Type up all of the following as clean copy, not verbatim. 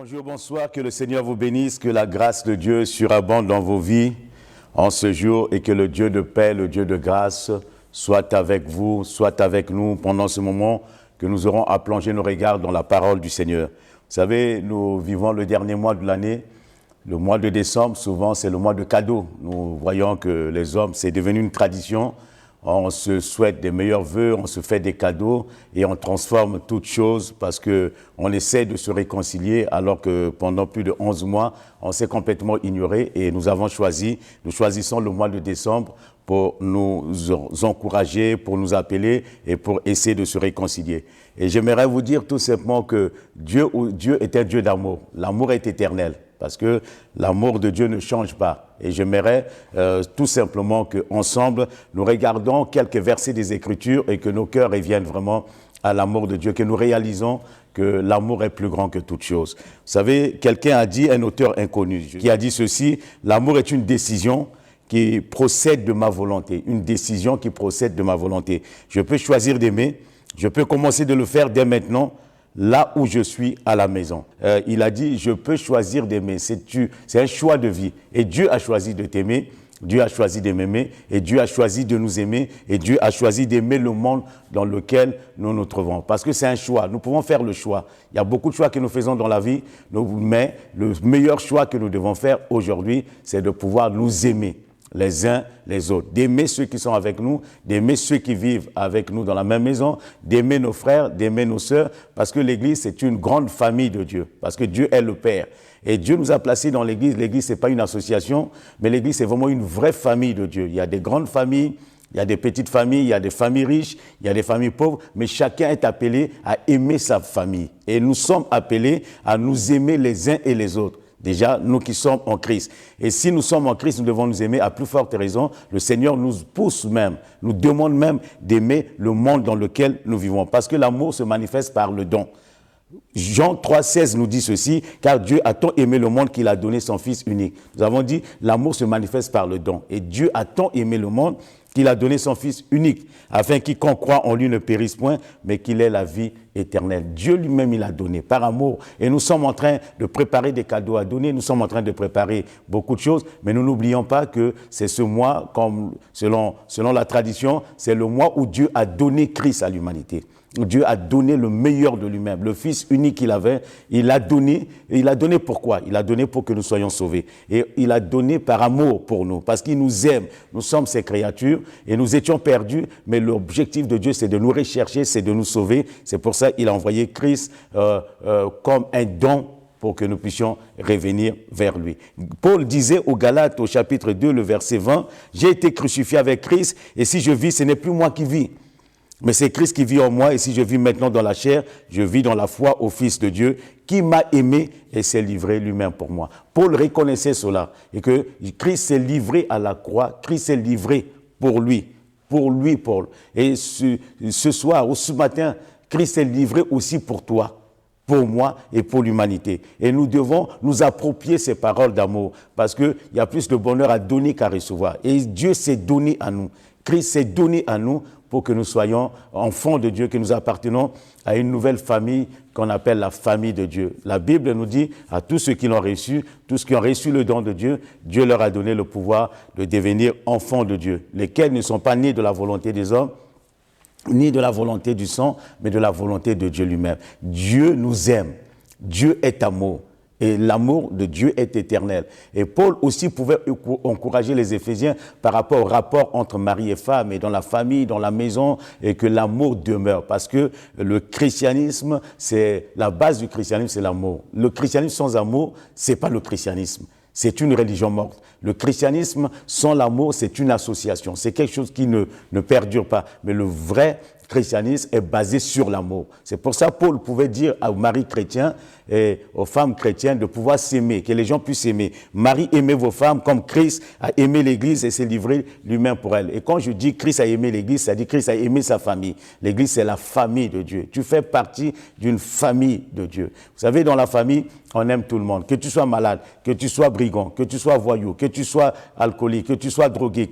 Bonjour, bonsoir, que le Seigneur vous bénisse, que la grâce de Dieu surabonde dans vos vies en ce jour et que le Dieu de paix, le Dieu de grâce soit avec vous, soit avec nous pendant ce moment que nous aurons à plonger nos regards dans la parole du Seigneur. Vous savez, nous vivons le dernier mois de l'année, le mois de décembre, souvent c'est le mois de cadeaux. Nous voyons que les hommes, c'est devenu une tradition. On se souhaite des meilleurs vœux, on se fait des cadeaux et on transforme toutes choses parce qu'on essaie de se réconcilier alors que pendant plus de 11 mois, on s'est complètement ignoré et nous choisissons le mois de décembre pour nous encourager, pour nous appeler et pour essayer de se réconcilier. Et j'aimerais vous dire tout simplement que Dieu est un Dieu d'amour. L'amour est éternel. Parce que l'amour de Dieu ne change pas. Et j'aimerais tout simplement qu'ensemble, nous regardons quelques versets des Écritures et que nos cœurs reviennent vraiment à l'amour de Dieu, que nous réalisons que l'amour est plus grand que toute chose. Vous savez, quelqu'un a dit, un auteur inconnu, qui a dit ceci, l'amour est une décision qui procède de ma volonté, une décision qui procède de ma volonté. Je peux choisir d'aimer, je peux commencer de le faire dès maintenant, là où je suis à la maison. Il a dit, je peux choisir d'aimer. C'est un choix de vie. Et Dieu a choisi de t'aimer, Dieu a choisi de m'aimer, et Dieu a choisi de nous aimer, et Dieu a choisi d'aimer le monde dans lequel nous nous trouvons. Parce que c'est un choix. Nous pouvons faire le choix. Il y a beaucoup de choix que nous faisons dans la vie, mais le meilleur choix que nous devons faire aujourd'hui, c'est de pouvoir nous aimer les uns les autres, d'aimer ceux qui sont avec nous, d'aimer ceux qui vivent avec nous dans la même maison, d'aimer nos frères, d'aimer nos sœurs, parce que l'Église, c'est une grande famille de Dieu, parce que Dieu est le Père. Et Dieu nous a placés dans l'Église. L'Église, ce n'est pas une association, mais l'Église, c'est vraiment une vraie famille de Dieu. Il y a des grandes familles, il y a des petites familles, il y a des familles riches, il y a des familles pauvres, mais chacun est appelé à aimer sa famille. Et nous sommes appelés à nous aimer les uns et les autres. Déjà, nous qui sommes en Christ. Et si nous sommes en Christ, nous devons nous aimer à plus forte raison. Le Seigneur nous pousse même, nous demande même d'aimer le monde dans lequel nous vivons. Parce que l'amour se manifeste par le don. Jean 3,16 nous dit ceci, car Dieu a tant aimé le monde qu'il a donné son Fils unique. Nous avons dit, l'amour se manifeste par le don. Et Dieu a tant aimé le monde qu'il a donné son Fils unique, afin quiconque croit en lui ne périsse point, mais qu'il ait la vie éternelle. Dieu lui-même, il a donné par amour. Et nous sommes en train de préparer des cadeaux à donner, nous sommes en train de préparer beaucoup de choses, mais nous n'oublions pas que c'est ce mois, comme selon la tradition, c'est le mois où Dieu a donné Christ à l'humanité. Dieu a donné le meilleur de lui-même, le Fils unique qu'il avait, il l'a donné. Et il a donné pourquoi? Il a donné pour que nous soyons sauvés. Et il a donné par amour pour nous, parce qu'il nous aime. Nous sommes ses créatures et nous étions perdus, mais l'objectif de Dieu, c'est de nous rechercher, c'est de nous sauver. C'est pour ça qu'il a envoyé Christ comme un don pour que nous puissions revenir vers lui. Paul disait aux Galates, au chapitre 2, le verset 20, « J'ai été crucifié avec Christ, et si je vis, ce n'est plus moi qui vis. Mais c'est Christ qui vit en moi, et si je vis maintenant dans la chair, je vis dans la foi au Fils de Dieu, qui m'a aimé et s'est livré lui-même pour moi. » Paul reconnaissait cela, et que Christ s'est livré à la croix, Christ s'est livré pour lui, Paul. Et ce soir ou ce matin, Christ s'est livré aussi pour toi, pour moi et pour l'humanité. Et nous devons nous approprier ces paroles d'amour, parce qu'il y a plus de bonheur à donner qu'à recevoir. Et Dieu s'est donné à nous, Christ s'est donné à nous, pour que nous soyons enfants de Dieu, que nous appartenons à une nouvelle famille qu'on appelle la famille de Dieu. La Bible nous dit à tous ceux qui l'ont reçu, tous qui ont reçu le don de Dieu, Dieu leur a donné le pouvoir de devenir enfants de Dieu, lesquels ne sont pas nés de la volonté des hommes, ni de la volonté du sang, mais de la volonté de Dieu lui-même. Dieu nous aime, Dieu est amour. Et l'amour de Dieu est éternel. Et Paul aussi pouvait encourager les Éphésiens par rapport au rapport entre mari et femme et dans la famille, dans la maison, et que l'amour demeure. Parce que le christianisme, c'est la base du christianisme, c'est l'amour. Le christianisme sans amour, c'est pas le christianisme. C'est une religion morte. Le christianisme sans l'amour, c'est une association. C'est quelque chose qui ne perdure pas. Mais le vrai christianisme est basé sur l'amour. C'est pour ça que Paul pouvait dire aux maris chrétiens et aux femmes chrétiennes de pouvoir s'aimer, que les gens puissent s'aimer. Marie, aimez vos femmes comme Christ a aimé l'Église et s'est livré lui-même pour elle. Et quand je dis Christ a aimé l'Église, ça dit Christ a aimé sa famille. L'Église, c'est la famille de Dieu. Tu fais partie d'une famille de Dieu. Vous savez, dans la famille, on aime tout le monde. Que tu sois malade, que tu sois brigand, que tu sois voyou, que tu sois alcoolique, que tu sois drogué,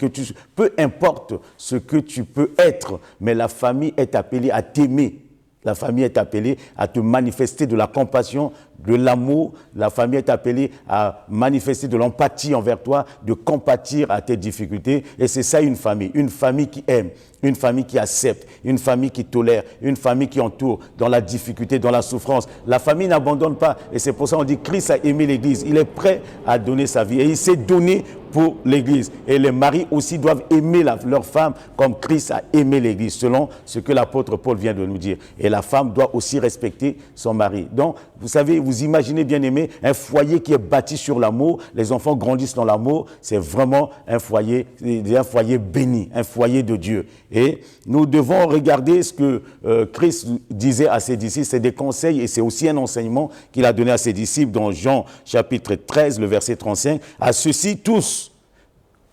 peu importe ce que tu peux être, mais la famille est appelée à t'aimer. La famille est appelée à te manifester de la compassion, de l'amour. La famille est appelée à manifester de l'empathie envers toi, de compatir à tes difficultés. Et c'est ça une famille qui aime, une famille qui accepte, une famille qui tolère, une famille qui entoure dans la difficulté, dans la souffrance. La famille n'abandonne pas. Et c'est pour ça qu'on dit Christ a aimé l'Église. Il est prêt à donner sa vie. Et il s'est donné pour l'Église. Et les maris aussi doivent aimer leur femme comme Christ a aimé l'Église, selon ce que l'apôtre Paul vient de nous dire. Et la femme doit aussi respecter son mari. Donc, vous savez, vous imaginez, bien aimé, un foyer qui est bâti sur l'amour, les enfants grandissent dans l'amour, c'est vraiment un foyer béni, un foyer de Dieu. Et nous devons regarder ce que Christ disait à ses disciples, c'est des conseils et c'est aussi un enseignement qu'il a donné à ses disciples dans Jean chapitre 13, le verset 35. À ceux-ci tous,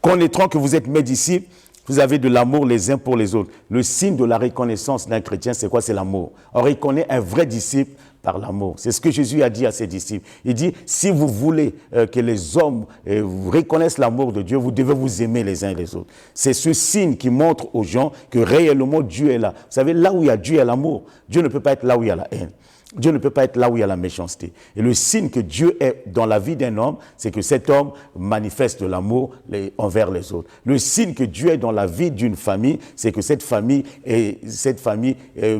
connaîtront que vous êtes mes disciples, vous avez de l'amour les uns pour les autres. Le signe de la reconnaissance d'un chrétien, c'est quoi? C'est l'amour. On reconnaît un vrai disciple par l'amour. C'est ce que Jésus a dit à ses disciples. Il dit, si vous voulez que les hommes reconnaissent l'amour de Dieu, vous devez vous aimer les uns les autres. C'est ce signe qui montre aux gens que réellement Dieu est là. Vous savez, là où il y a Dieu, il y a l'amour. Dieu ne peut pas être là où il y a la haine. Dieu ne peut pas être là où il y a la méchanceté. Et le signe que Dieu est dans la vie d'un homme, c'est que cet homme manifeste l'amour envers les autres. Le signe que Dieu est dans la vie d'une famille, c'est que cette famille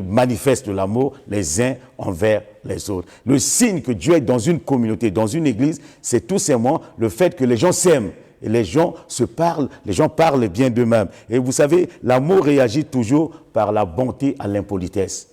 manifeste l'amour les uns envers les autres. Le signe que Dieu est dans une communauté, dans une église, c'est tout simplement le fait que les gens s'aiment. Et les gens se parlent, les gens parlent bien d'eux-mêmes. Et vous savez, l'amour réagit toujours par la bonté à l'impolitesse.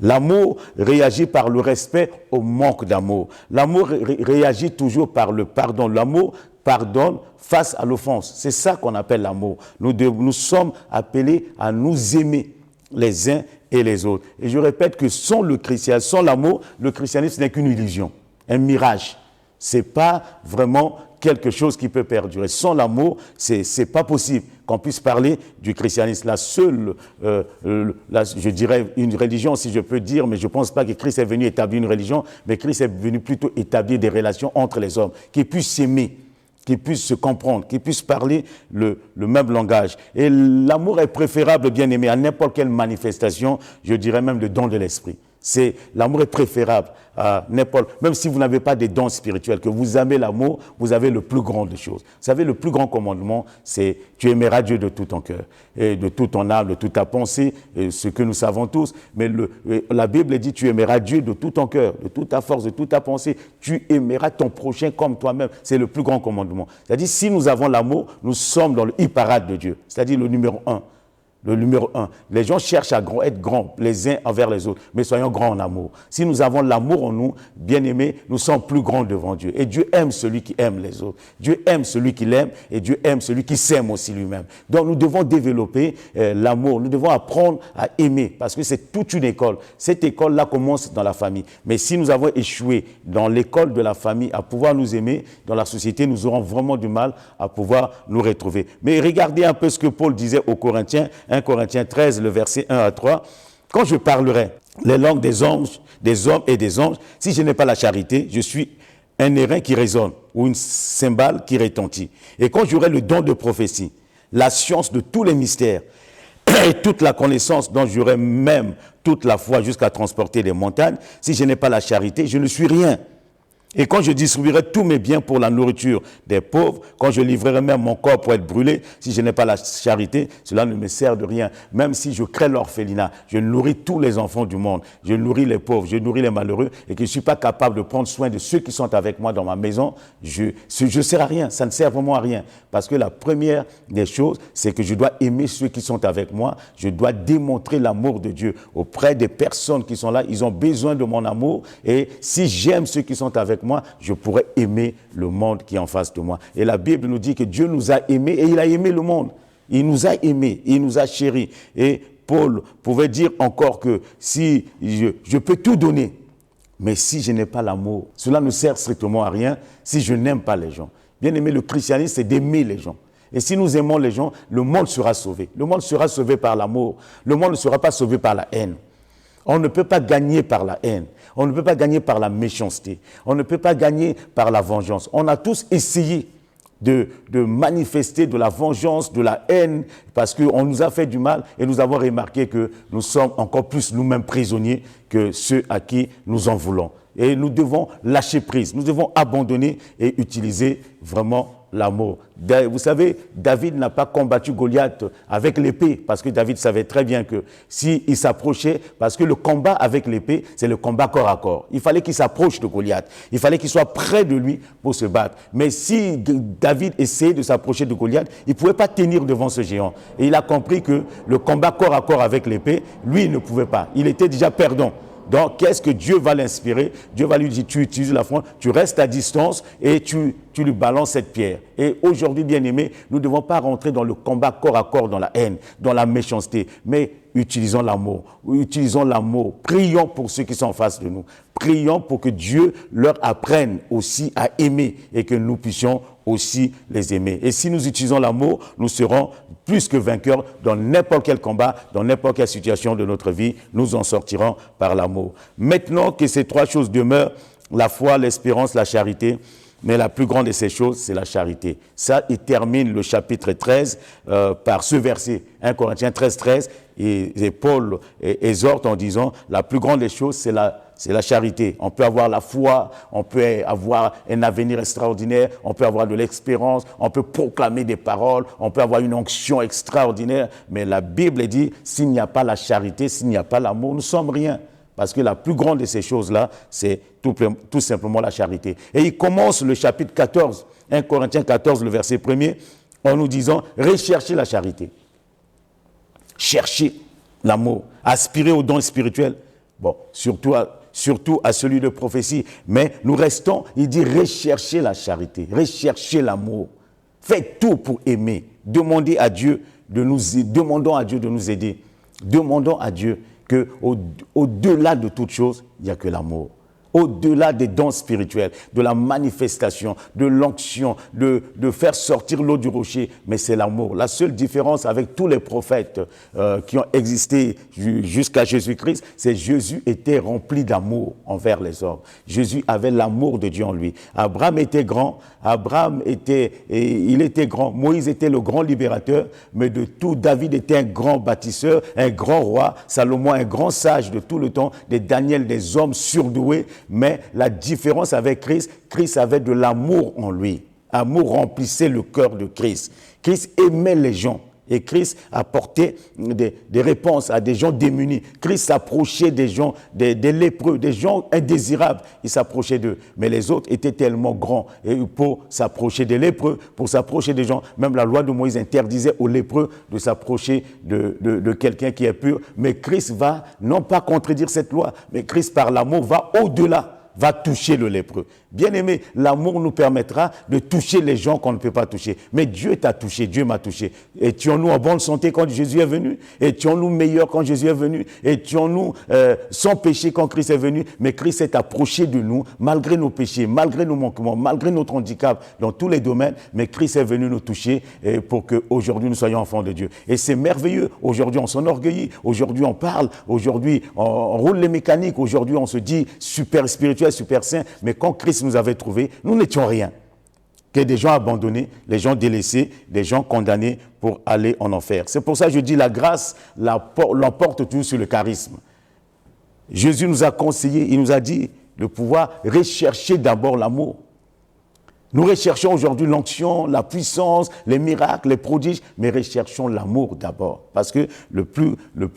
L'amour réagit par le respect au manque d'amour. L'amour réagit toujours par le pardon. L'amour pardonne face à l'offense. C'est ça qu'on appelle l'amour. Nous sommes appelés à nous aimer les uns et les autres. Et je répète que sans le christianisme, sans l'amour, le christianisme n'est qu'une illusion, un mirage. Ce n'est pas vraiment quelque chose qui peut perdurer. Sans l'amour, c'est pas possible qu'on puisse parler du christianisme. La seule, je dirais une religion, si je peux dire, mais je ne pense pas que Christ est venu établir une religion, mais Christ est venu plutôt établir des relations entre les hommes, qui puissent s'aimer, qui puissent se comprendre, qui puissent parler le même langage. Et l'amour est préférable, bien aimé, à n'importe quelle manifestation, je dirais même le don de l'esprit. L'amour est préférable à n'importe, même si vous n'avez pas des dons spirituels, que vous aimez l'amour, vous avez le plus grand des choses. Vous savez, le plus grand commandement, c'est tu aimeras Dieu de tout ton cœur, et de toute ton âme, de toute ta pensée, et ce que nous savons tous. Mais la Bible dit tu aimeras Dieu de tout ton cœur, de toute ta force, de toute ta pensée. Tu aimeras ton prochain comme toi-même. C'est le plus grand commandement. C'est-à-dire, si nous avons l'amour, nous sommes dans le hit-parade de Dieu. C'est-à-dire le numéro 1. Le numéro 1. Les gens cherchent à être grands les uns envers les autres, mais soyons grands en amour. Si nous avons l'amour en nous, bien aimés, nous sommes plus grands devant Dieu. Et Dieu aime celui qui aime les autres. Dieu aime celui qui l'aime et Dieu aime celui qui s'aime aussi lui-même. Donc nous devons développer l'amour. Nous devons apprendre à aimer parce que c'est toute une école. Cette école-là commence dans la famille. Mais si nous avons échoué dans l'école de la famille à pouvoir nous aimer, dans la société, nous aurons vraiment du mal à pouvoir nous retrouver. Mais regardez un peu ce que Paul disait aux Corinthiens, 1 Corinthiens 13, le verset 1 à 3. Quand je parlerai les langues des anges, des hommes et des anges, si je n'ai pas la charité, je suis un airain qui résonne ou une cymbale qui retentit. Et quand j'aurai le don de prophétie, la science de tous les mystères et toute la connaissance dont j'aurai même toute la foi jusqu'à transporter les montagnes, si je n'ai pas la charité, je ne suis rien. Et quand je distribuerai tous mes biens pour la nourriture des pauvres, quand je livrerai même mon corps pour être brûlé, si je n'ai pas la charité, cela ne me sert de rien. Même si je crée l'orphelinat, je nourris tous les enfants du monde, je nourris les pauvres, je nourris les malheureux, et que je ne suis pas capable de prendre soin de ceux qui sont avec moi dans ma maison, je ne sers à rien, ça ne sert vraiment à rien. Parce que la première des choses, c'est que je dois aimer ceux qui sont avec moi, je dois démontrer l'amour de Dieu auprès des personnes qui sont là, ils ont besoin de mon amour, et si j'aime ceux qui sont avec moi, je pourrais aimer le monde qui est en face de moi. Et la Bible nous dit que Dieu nous a aimés et il a aimé le monde. Il nous a aimés, il nous a chéris. Et Paul pouvait dire encore que si je peux tout donner, mais si je n'ai pas l'amour, cela ne sert strictement à rien si je n'aime pas les gens. Bien aimé, le christianisme, c'est d'aimer les gens. Et si nous aimons les gens, le monde sera sauvé. Le monde sera sauvé par l'amour. Le monde ne sera pas sauvé par la haine. On ne peut pas gagner par la haine. On ne peut pas gagner par la méchanceté. On ne peut pas gagner par la vengeance. On a tous essayé de manifester de la vengeance, de la haine, parce qu'on nous a fait du mal et nous avons remarqué que nous sommes encore plus nous-mêmes prisonniers que ceux à qui nous en voulons. Et nous devons lâcher prise, nous devons abandonner et utiliser vraiment l'amour. Vous savez, David n'a pas combattu Goliath avec l'épée, parce que David savait très bien que s'il s'approchait, parce que le combat avec l'épée, c'est le combat corps à corps. Il fallait qu'il s'approche de Goliath, il fallait qu'il soit près de lui pour se battre. Mais si David essayait de s'approcher de Goliath, il ne pouvait pas tenir devant ce géant. Et il a compris que le combat corps à corps avec l'épée, lui, il ne pouvait pas. Il était déjà perdant. Donc, qu'est-ce que Dieu va l'inspirer? Dieu va lui dire, tu utilises la foi, tu restes à distance et tu lui balances cette pierre. Et aujourd'hui, bien-aimés, nous ne devons pas rentrer dans le combat corps à corps, dans la haine, dans la méchanceté, mais utilisons l'amour. Utilisons l'amour. Prions pour ceux qui sont en face de nous. Prions pour que Dieu leur apprenne aussi à aimer et que nous puissions aussi les aimer. Et si nous utilisons l'amour, nous serons plus que vainqueurs dans n'importe quel combat, dans n'importe quelle situation de notre vie. Nous en sortirons par l'amour. Maintenant que ces trois choses demeurent, la foi, l'espérance, la charité, mais la plus grande de ces choses, c'est la charité. Ça, il termine le chapitre 13 par ce verset, 1 Corinthiens 13, 13, et Paul exhorte en disant, la plus grande des choses, c'est la charité. On peut avoir la foi, on peut avoir un avenir extraordinaire, on peut avoir de l'expérience, on peut proclamer des paroles, on peut avoir une onction extraordinaire, mais la Bible dit, s'il n'y a pas la charité, s'il n'y a pas l'amour, nous ne sommes rien. Parce que la plus grande de ces choses-là, c'est tout simplement la charité. Et il commence le chapitre 14, 1 Corinthiens 14, le verset 1er, en nous disant, recherchez la charité. Cherchez l'amour. Aspirez aux dons spirituels. Bon, surtout à celui de prophétie. Mais nous restons, il dit, recherchez la charité, recherchez l'amour. Faites tout pour aimer. Demandons à Dieu de nous aider. Demandons à Dieu qu'au-delà de toute chose, il n'y a que l'amour. Au-delà des dons spirituels, de la manifestation, de l'onction, de faire sortir l'eau du rocher, mais c'est l'amour. La seule différence avec tous les prophètes qui ont existé jusqu'à Jésus-Christ, c'est que Jésus était rempli d'amour envers les hommes. Jésus avait l'amour de Dieu en lui. Abraham était grand, il était grand, Moïse était le grand libérateur, mais de tout, David était un grand bâtisseur, un grand roi, Salomon un grand sage de tout le temps, des Daniel, des hommes surdoués. Mais la différence avec Christ, Christ avait de l'amour en lui. Amour remplissait le cœur de Christ. Christ aimait les gens. Et Christ apportait des réponses à des gens démunis. Christ s'approchait des gens, des lépreux, des gens indésirables. Il s'approchait d'eux. Mais les autres étaient tellement grands. Et pour s'approcher des lépreux, pour s'approcher des gens, même la loi de Moïse interdisait aux lépreux de s'approcher de quelqu'un qui est pur. Mais Christ va, non pas contredire cette loi, mais Christ par l'amour va au-delà, va toucher le lépreux. Bien-aimé, l'amour nous permettra de toucher les gens qu'on ne peut pas toucher. Mais Dieu t'a touché, Dieu m'a touché. Étions-nous en bonne santé quand Jésus est venu? Étions-nous meilleurs quand Jésus est venu? Étions-nous sans péché quand Christ est venu? Mais Christ s'est approché de nous, malgré nos péchés, malgré nos manquements, malgré notre handicap, dans tous les domaines. Mais Christ est venu nous toucher pour qu'aujourd'hui nous soyons enfants de Dieu. Et c'est merveilleux. Aujourd'hui, on s'enorgueillit. Aujourd'hui, on parle. Aujourd'hui, on roule les mécaniques. Aujourd'hui, on se dit super spirituel, super saint. Mais quand Christ nous avait trouvés, nous n'étions rien que des gens abandonnés, des gens délaissés, des gens condamnés pour aller en enfer. C'est pour ça que je dis la grâce l'emporte toujours sur le charisme. Jésus nous a conseillé, il nous a dit de pouvoir rechercher d'abord l'amour. Nous recherchons aujourd'hui l'onction, la puissance, les miracles, les prodiges, mais recherchons l'amour d'abord, parce que le plus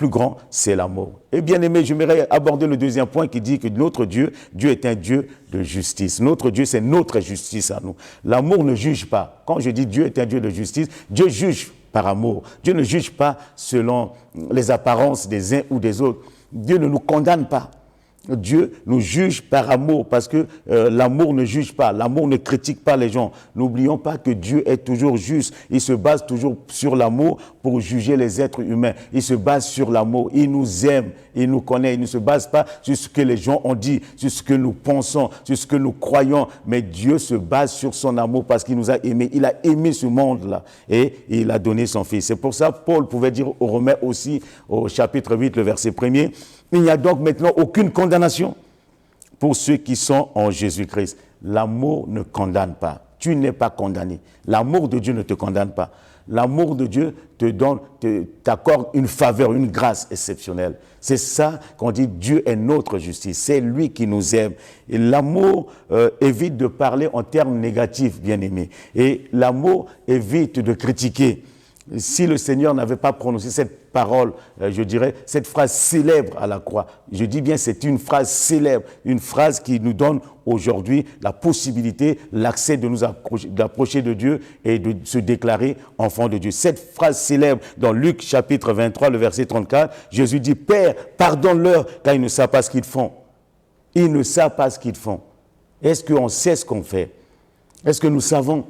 grand, c'est l'amour. Et bien aimé, j'aimerais aborder le deuxième point qui dit que notre Dieu, Dieu est un Dieu de justice. Notre Dieu, c'est notre justice à nous. L'amour ne juge pas. Quand je dis Dieu est un Dieu de justice, Dieu juge par amour. Dieu ne juge pas selon les apparences des uns ou des autres. Dieu ne nous condamne pas. Dieu nous juge par amour, parce que l'amour ne juge pas, l'amour ne critique pas les gens. N'oublions pas que Dieu est toujours juste. Il se base toujours sur l'amour pour juger les êtres humains. Il se base sur l'amour. Il nous aime, il nous connaît. Il ne se base pas sur ce que les gens ont dit, sur ce que nous pensons, sur ce que nous croyons. Mais Dieu se base sur son amour parce qu'il nous a aimés. Il a aimé ce monde-là et il a donné son Fils. C'est pour ça que Paul pouvait dire aux Romains aussi, au chapitre 8, le verset 1er, il n'y a donc maintenant aucune condamnation pour ceux qui sont en Jésus-Christ. L'amour ne condamne pas. Tu n'es pas condamné. L'amour de Dieu ne te condamne pas. L'amour de Dieu t'accorde une faveur, une grâce exceptionnelle. C'est ça qu'on dit Dieu est notre justice. C'est lui qui nous aime. Et l'amour évite de parler en termes négatifs, bien-aimés. Et l'amour évite de critiquer. Si le Seigneur n'avait pas prononcé cette parole, je dirais, cette phrase célèbre à la croix, je dis bien c'est une phrase célèbre, une phrase qui nous donne aujourd'hui la possibilité, l'accès de nous approcher de Dieu et de se déclarer enfant de Dieu. Cette phrase célèbre dans Luc chapitre 23, le verset 34, Jésus dit « Père, pardonne-leur car ils ne savent pas ce qu'ils font. » Ils ne savent pas ce qu'ils font. Est-ce qu'on sait ce qu'on fait? Est-ce que nous savons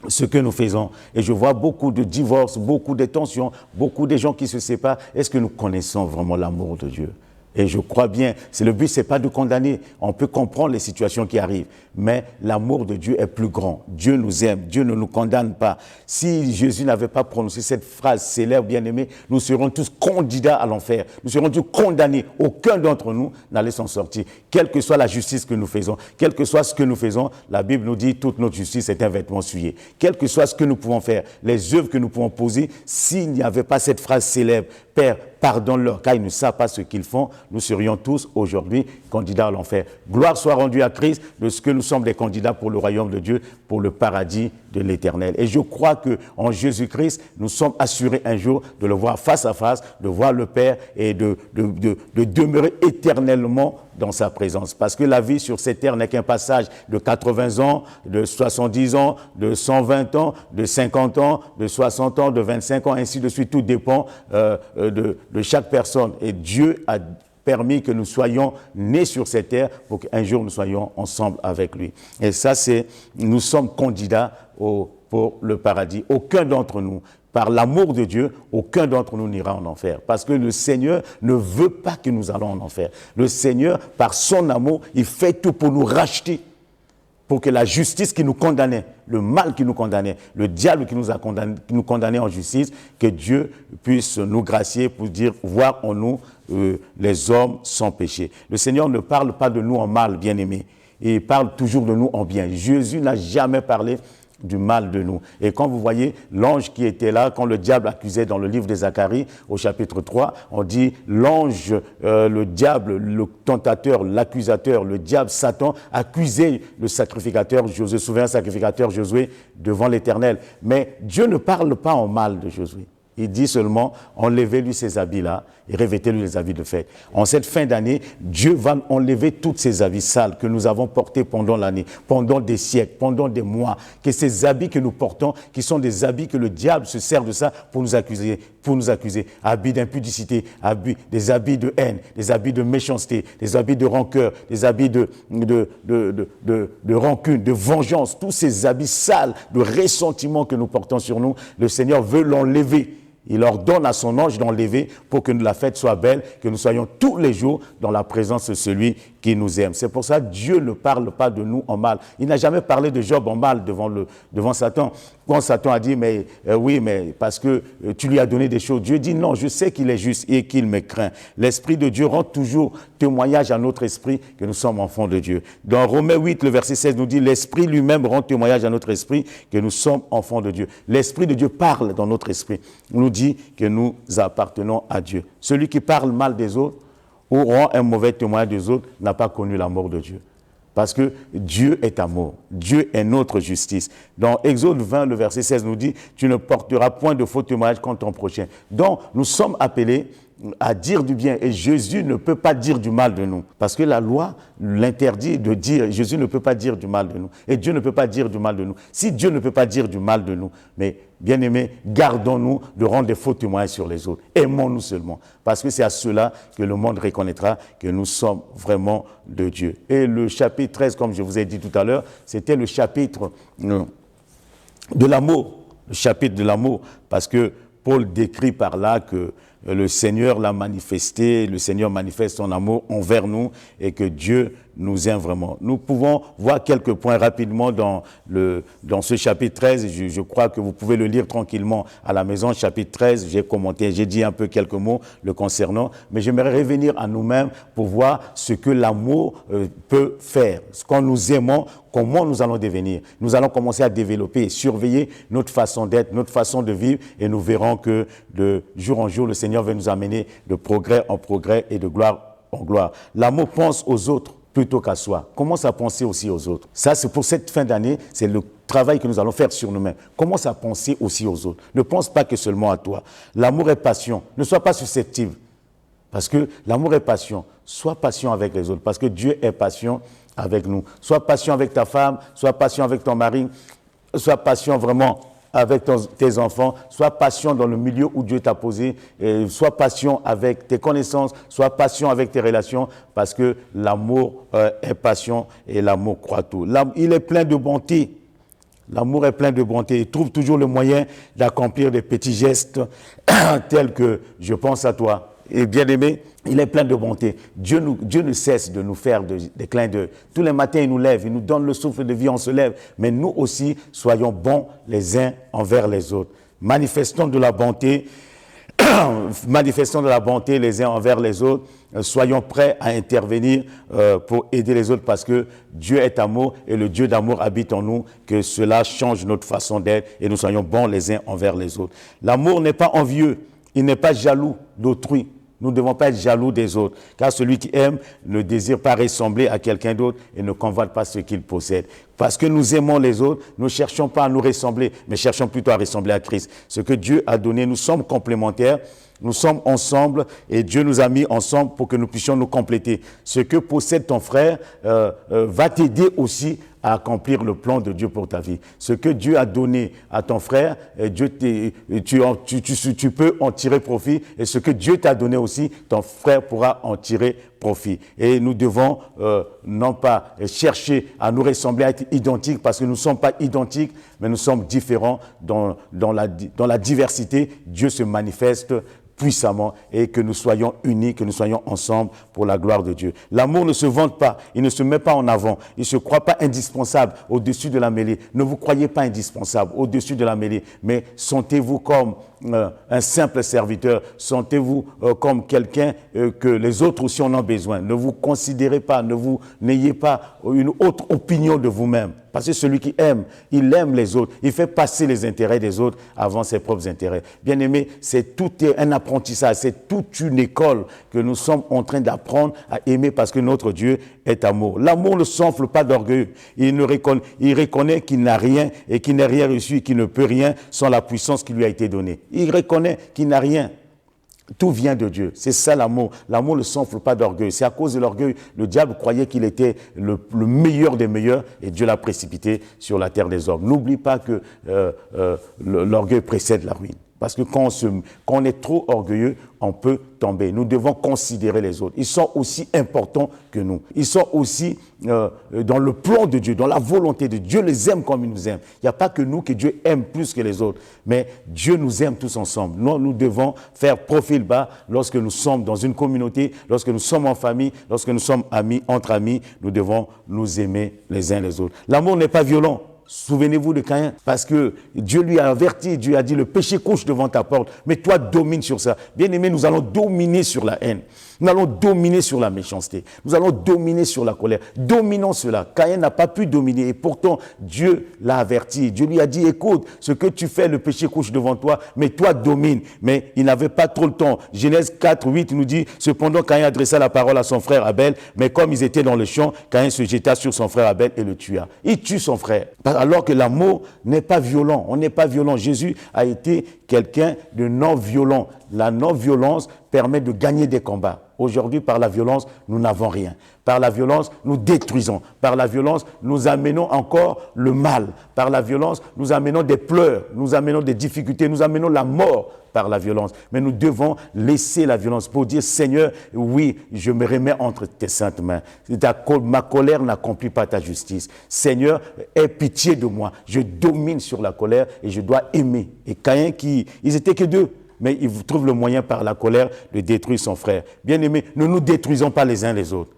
ce que nous faisons? Et je vois beaucoup de divorces, beaucoup de tensions, beaucoup de gens qui se séparent. Est-ce que nous connaissons vraiment l'amour de Dieu? Et je crois bien, le but, ce n'est pas de condamner. On peut comprendre les situations qui arrivent. Mais l'amour de Dieu est plus grand. Dieu nous aime. Dieu ne nous condamne pas. Si Jésus n'avait pas prononcé cette phrase célèbre, bien-aimée, nous serons tous candidats à l'enfer. Nous serons tous condamnés. Aucun d'entre nous n'allait s'en sortir. Quelle que soit la justice que nous faisons, quel que soit ce que nous faisons, la Bible nous dit toute notre justice est un vêtement souillé. Quel que soit ce que nous pouvons faire, les œuvres que nous pouvons poser, s'il n'y avait pas cette phrase célèbre, Père, pardonne-leur, car ils ne savent pas ce qu'ils font, nous serions tous aujourd'hui candidats à l'enfer. Gloire soit rendue à Christ de ce que nous sommes des candidats pour le royaume de Dieu, pour le paradis de l'éternel. Et je crois qu'en Jésus-Christ, nous sommes assurés un jour de le voir face à face, de voir le Père et de demeurer éternellement dans sa présence. Parce que la vie sur cette terre n'est qu'un passage de 80 ans, de 70 ans, de 120 ans, de 50 ans, de 60 ans, de 25 ans, ainsi de suite. Tout dépend de chaque personne. Et Dieu a permis que nous soyons nés sur cette terre pour qu'un jour nous soyons ensemble avec lui. Et ça, nous sommes candidats pour le paradis. Aucun d'entre nous, par l'amour de Dieu, aucun d'entre nous n'ira en enfer. Parce que le Seigneur ne veut pas que nous allons en enfer. Le Seigneur, par son amour, il fait tout pour nous racheter. Pour que la justice qui nous condamnait, le mal qui nous condamnait, le diable qui nous condamnait en justice, que Dieu puisse nous gracier pour dire, voir en nous les hommes sans péché. Le Seigneur ne parle pas de nous en mal, bien-aimés. Il parle toujours de nous en bien. Jésus n'a jamais parlé du mal de nous. Et quand vous voyez l'ange qui était là, quand le diable accusait dans le livre de Zacharie, au chapitre 3, on dit l'ange, le diable, le tentateur, l'accusateur, le diable, Satan, accusait le sacrificateur Josué, souverain sacrificateur Josué, devant l'Éternel. Mais Dieu ne parle pas en mal de Josué. Il dit seulement, enlevez-lui ces habits-là et revêtez-lui les habits de fête. En cette fin d'année, Dieu va enlever tous ces habits sales que nous avons portés pendant l'année, pendant des siècles, pendant des mois. Que ces habits que nous portons, qui sont des habits que le diable se sert de ça pour nous accuser. Habits d'impudicité, des habits de haine, des habits de méchanceté, des habits de rancœur, des habits de rancune, de vengeance. Tous ces habits sales, de ressentiment que nous portons sur nous, le Seigneur veut l'enlever. Il ordonne à son ange d'enlever pour que la fête soit belle, que nous soyons tous les jours dans la présence de celui qui nous aime. C'est pour ça que Dieu ne parle pas de nous en mal. Il n'a jamais parlé de Job en mal devant Satan. Quand Satan a dit, oui, mais parce que tu lui as donné des choses, Dieu dit non, je sais qu'il est juste et qu'il me craint. L'Esprit de Dieu rend toujours témoignage à notre esprit que nous sommes enfants de Dieu. Dans Romains 8, le verset 16 nous dit, l'Esprit lui-même rend témoignage à notre esprit que nous sommes enfants de Dieu. L'Esprit de Dieu parle dans notre esprit. Il nous dit que nous appartenons à Dieu. Celui qui parle mal des autres ou rend un mauvais témoignage des autres n'a pas connu l'amour de Dieu. Parce que Dieu est amour. Dieu est notre justice. Dans Exode 20, le verset 16 nous dit, tu ne porteras point de faux témoignages contre ton prochain. Donc, nous sommes appelés à dire du bien. Et Jésus ne peut pas dire du mal de nous. Parce que la loi l'interdit de dire, Jésus ne peut pas dire du mal de nous. Et Dieu ne peut pas dire du mal de nous. Si Dieu ne peut pas dire du mal de nous, mais bien-aimés, gardons-nous de rendre des faux témoignages sur les autres. Aimons-nous seulement. Parce que c'est à cela que le monde reconnaîtra que nous sommes vraiment de Dieu. Et le chapitre 13, comme je vous ai dit tout à l'heure, c'était le chapitre de l'amour. Le chapitre de l'amour. Parce que Paul décrit par là que le Seigneur l'a manifesté, le Seigneur manifeste son amour envers nous et que Dieu nous aime vraiment. Nous pouvons voir quelques points rapidement dans ce chapitre 13. Je crois que vous pouvez le lire tranquillement à la maison. Chapitre 13, j'ai commenté, j'ai dit un peu quelques mots le concernant, mais j'aimerais revenir à nous-mêmes pour voir ce que l'amour peut faire. Quand nous aimons, comment nous allons devenir. Nous allons commencer à développer et surveiller notre façon d'être, notre façon de vivre, et nous verrons que de jour en jour, le Seigneur va nous amener de progrès en progrès et de gloire en gloire. L'amour pense aux autres plutôt qu'à soi. Commence à penser aussi aux autres. Ça, c'est pour cette fin d'année, c'est le travail que nous allons faire sur nous-mêmes. Commence à penser aussi aux autres. Ne pense pas que seulement à toi. L'amour est passion. Ne sois pas susceptible. Parce que l'amour est passion. Sois patient avec les autres. Parce que Dieu est patient avec nous. Sois patient avec ta femme. Sois patient avec ton mari. Sois patient vraiment avec tes enfants. Sois patient dans le milieu où Dieu t'a posé. Sois patient avec tes connaissances. Sois patient avec tes relations. Parce que l'amour est passion et l'amour croit tout. Il est plein de bonté. L'amour est plein de bonté. Il trouve toujours le moyen d'accomplir des petits gestes tels que « je pense à toi ». Et bien aimé, il est plein de bonté. Dieu ne cesse de nous faire des clins d'œil. Tous les matins, il nous lève, il nous donne le souffle de vie, on se lève. Mais nous aussi, soyons bons les uns envers les autres. Manifestons de la bonté, les uns envers les autres. Soyons prêts à intervenir pour aider les autres parce que Dieu est amour et le Dieu d'amour habite en nous, que cela change notre façon d'être et nous soyons bons les uns envers les autres. L'amour n'est pas envieux, il n'est pas jaloux d'autrui. Nous ne devons pas être jaloux des autres, car celui qui aime ne désire pas ressembler à quelqu'un d'autre et ne convoite pas ce qu'il possède. Parce que nous aimons les autres, nous ne cherchons pas à nous ressembler, mais cherchons plutôt à ressembler à Christ. Ce que Dieu a donné, nous sommes complémentaires, nous sommes ensemble et Dieu nous a mis ensemble pour que nous puissions nous compléter. Ce que possède ton frère va t'aider aussi à accomplir le plan de Dieu pour ta vie. Ce que Dieu a donné à ton frère, tu peux en tirer profit. Et ce que Dieu t'a donné aussi, ton frère pourra en tirer profit. Et nous devons non pas chercher à nous ressembler, à être identiques, parce que nous ne sommes pas identiques, mais nous sommes différents dans la diversité. Dieu se manifeste puissamment et que nous soyons unis, que nous soyons ensemble pour la gloire de Dieu. L'amour ne se vante pas, il ne se met pas en avant, il ne se croit pas indispensable au-dessus de la mêlée. Ne vous croyez pas indispensable au-dessus de la mêlée, mais sentez-vous comme un simple serviteur, sentez-vous comme quelqu'un que les autres aussi en ont besoin. Ne vous considérez pas, n'ayez pas une autre opinion de vous-même. Parce que celui qui aime, il aime les autres. Il fait passer les intérêts des autres avant ses propres intérêts. Bien aimé, c'est tout un apprentissage, c'est toute une école que nous sommes en train d'apprendre à aimer parce que notre Dieu est amour. L'amour ne s'enfle pas d'orgueil. Il reconnaît qu'il n'a rien et qu'il n'a rien reçu et qu'il ne peut rien sans la puissance qui lui a été donnée. Il reconnaît qu'il n'a rien. Tout vient de Dieu. C'est ça l'amour. L'amour ne s'enfle pas d'orgueil. C'est à cause de l'orgueil. Le diable croyait qu'il était le meilleur des meilleurs et Dieu l'a précipité sur la terre des hommes. N'oublie pas que l'orgueil précède la ruine. Parce que quand on est trop orgueilleux, on peut tomber. Nous devons considérer les autres. Ils sont aussi importants que nous. Ils sont aussi dans le plan de Dieu, dans la volonté de Dieu. Dieu les aime comme il nous aime. Il n'y a pas que nous que Dieu aime plus que les autres. Mais Dieu nous aime tous ensemble. Nous devons faire profil bas lorsque nous sommes dans une communauté, lorsque nous sommes en famille, lorsque nous sommes amis, entre amis. Nous devons nous aimer les uns les autres. L'amour n'est pas violent. Souvenez-vous de Caïn, parce que Dieu lui a averti, Dieu a dit, le péché couche devant ta porte, mais toi domine sur ça. Bien aimé, nous allons dominer sur la haine, nous allons dominer sur la méchanceté, nous allons dominer sur la colère. Dominons cela. Caïn n'a pas pu dominer et pourtant Dieu l'a averti. Dieu lui a dit, écoute, ce que tu fais, le péché couche devant toi, mais toi domine. Mais il n'avait pas trop le temps. Genèse 4, 8 nous dit, cependant Caïn adressa la parole à son frère Abel, mais comme ils étaient dans le champ, Caïn se jeta sur son frère Abel et le tua. Il tue son frère. Alors que l'amour n'est pas violent. On n'est pas violent. Jésus a été quelqu'un de non-violent. La non-violence permet de gagner des combats. Aujourd'hui, par la violence, nous n'avons rien. Par la violence, nous détruisons. Par la violence, nous amenons encore le mal. Par la violence, nous amenons des pleurs, nous amenons des difficultés, nous amenons la mort par la violence. Mais nous devons laisser la violence pour dire, Seigneur, oui, je me remets entre tes saintes mains. Ma colère n'accomplit pas ta justice. Seigneur, aie pitié de moi. Je domine sur la colère et je dois aimer. Et Caïn, ils étaient que deux. Mais il trouve le moyen par la colère de détruire son frère. Bien-aimés, ne nous détruisons pas les uns les autres.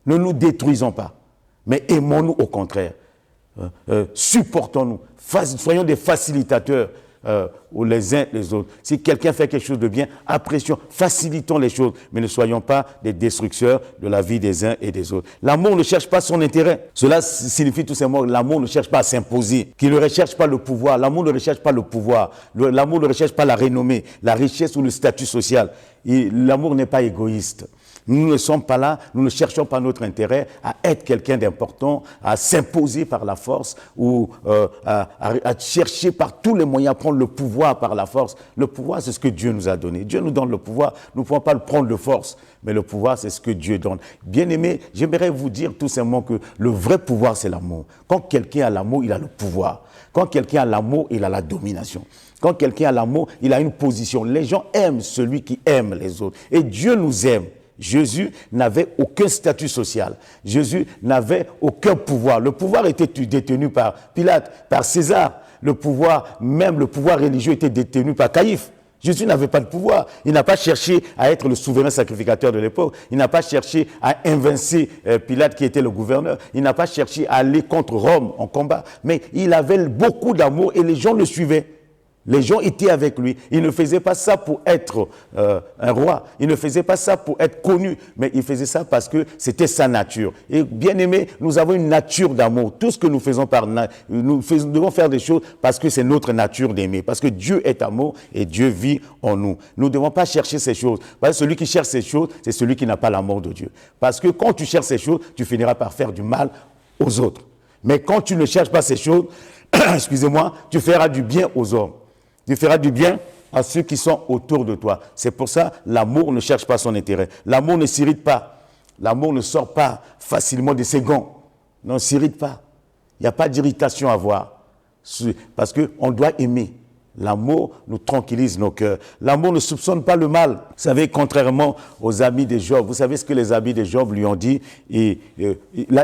Ne nous détruisons pas, mais aimons-nous au contraire. Supportons-nous, soyons des facilitateurs les uns les autres. Si quelqu'un fait quelque chose de bien, apprécions, facilitons les choses, mais ne soyons pas des destructeurs de la vie des uns et des autres. L'amour ne cherche pas son intérêt. Cela signifie tout simplement que l'amour ne cherche pas à s'imposer, qu'il ne recherche pas le pouvoir. L'amour ne recherche pas le pouvoir. L'amour ne recherche pas la renommée, la richesse ou le statut social. L'amour n'est pas égoïste. Nous ne sommes pas là, nous ne cherchons pas notre intérêt à être quelqu'un d'important, à s'imposer par la force ou à chercher par tous les moyens à prendre le pouvoir par la force. Le pouvoir, c'est ce que Dieu nous a donné. Dieu nous donne le pouvoir, nous ne pouvons pas le prendre de force, mais le pouvoir, c'est ce que Dieu donne. Bien-aimés, j'aimerais vous dire tout simplement que le vrai pouvoir, c'est l'amour. Quand quelqu'un a l'amour, il a le pouvoir. Quand quelqu'un a l'amour, il a la domination. Quand quelqu'un a l'amour, il a une position. Les gens aiment celui qui aime les autres. Et Dieu nous aime. Jésus n'avait aucun statut social. Jésus n'avait aucun pouvoir. Le pouvoir était détenu par Pilate, par César. Le pouvoir, même le pouvoir religieux, était détenu par Caïphe. Jésus n'avait pas de pouvoir. Il n'a pas cherché à être le souverain sacrificateur de l'époque. Il n'a pas cherché à évincer Pilate qui était le gouverneur. Il n'a pas cherché à aller contre Rome en combat. Mais il avait beaucoup d'amour et les gens le suivaient. Les gens étaient avec lui. Il ne faisait pas ça pour être un roi. Il ne faisait pas ça pour être connu. Mais il faisait ça parce que c'était sa nature. Et bien aimé, nous avons une nature d'amour. Tout ce que nous faisons nous devons faire des choses parce que c'est notre nature d'aimer. Parce que Dieu est amour et Dieu vit en nous. Nous ne devons pas chercher ces choses. Parce que celui qui cherche ces choses, c'est celui qui n'a pas l'amour de Dieu. Parce que quand tu cherches ces choses, tu finiras par faire du mal aux autres. Mais quand tu ne cherches pas ces choses, excusez-moi, tu feras du bien aux hommes. Tu feras du bien à ceux qui sont autour de toi. C'est pour ça l'amour ne cherche pas son intérêt. L'amour ne s'irrite pas. L'amour ne sort pas facilement de ses gants. Non, ne s'irrite pas. Il n'y a pas d'irritation à avoir. Parce qu'on doit aimer. L'amour nous tranquillise nos cœurs. L'amour ne soupçonne pas le mal. Vous savez, contrairement aux amis de Job, vous savez ce que les amis de Job lui ont dit.